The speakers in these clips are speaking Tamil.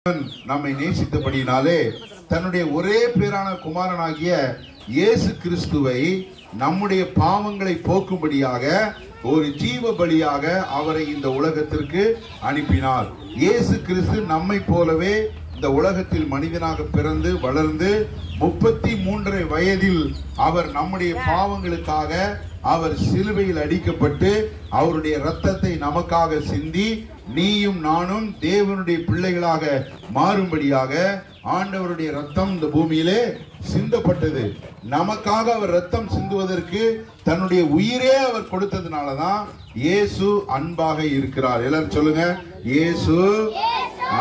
நம்மை நேசித்தபடினாலே தன்னுடைய ஒரே பேரான குமாரனாகிய இயேசு கிறிஸ்துவை நம்முடைய பாவங்களை போக்கும்படியாக ஒரு ஜீவ பலியாக அவரை இந்த உலகத்திற்கு அனுப்பினார். இயேசு கிறிஸ்து நம்மை போலவே இந்த உலகத்தில் மனிதனாக பிறந்து வளர்ந்து 33 வயதில் அவர் நம்முடைய பாவங்களுக்காக அவர் சிலுவையில் அடிக்கப்பட்டு அவருடைய இரத்தத்தை நமக்காக சிந்தி நீயும் நானும் தேவனுடைய பிள்ளைகளாக மாறும்படியாக ஆண்டவருடைய ரத்தம் இந்த பூமியிலே சிந்தப்பட்டது. நமக்காக அவர் ரத்தம் சிந்துவதற்கு தன்னுடைய உயிரே அவர் கொடுத்ததுனாலதான் இயேசு அன்பாக இருக்கிறார். எல்லாரும் சொல்லுங்க, இயேசு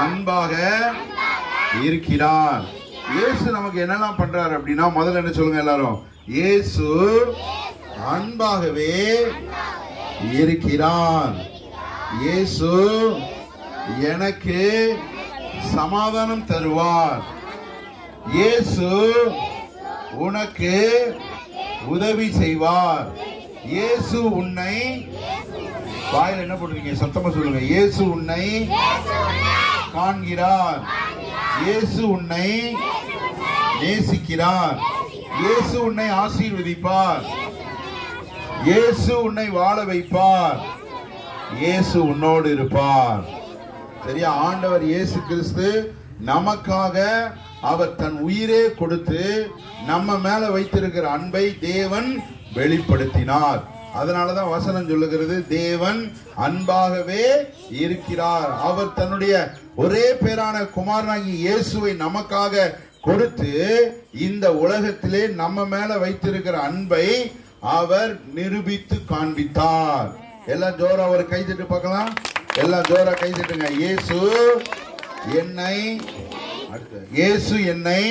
அன்பாக இருக்கிறார். இயேசு நமக்கு என்னெல்லாம் பண்றாரு அப்படின்னா, முதல்ல என்ன சொல்லுங்க எல்லாரும், இயேசு அன்பாகவே இருக்கிறார். இயேசு எனக்கு சமாதானம் தருவார். இயேசு உனக்கு உதவி செய்வார். இயேசு உன்னை, வாயில என்ன போட்டுருக்கீங்க சத்தமா சொல்லுங்க, இயேசு உன்னை காண்கிறார். இயேசு உன்னை நேசிக்கிறார். இயேசு உன்னை ஆசீர்வதிப்பார். இயேசு உன்னை வாழ வைப்பார். இயேசு உன்னோடு இருப்பார். சரியா? ஆண்டவர் இயேசு கிறிஸ்து நமக்காக அவர் தன் உயிரே கொடுத்து நம்ம மேல வைத்திருக்கிற அன்பை தேவன் வெளிப்படுத்தினார். அதனாலதான் வசனம் சொல்லுகிறது, தேவன் அன்பாகவே இருக்கிறார். அவர் தன்னுடைய ஒரே பேரான குமாரனாகி இயேசுவை நமக்காக கொடுத்து இந்த உலகத்திலே நம்ம மேல வைத்திருக்கிற அன்பை அவர் நிரூபித்து காண்பித்தார். எல்லாம் ஜோரா ஒரு கை தட்டு பார்க்கலாம். எல்லாம் ஜோரா கை தட்டுங்க. இயேசு என்னை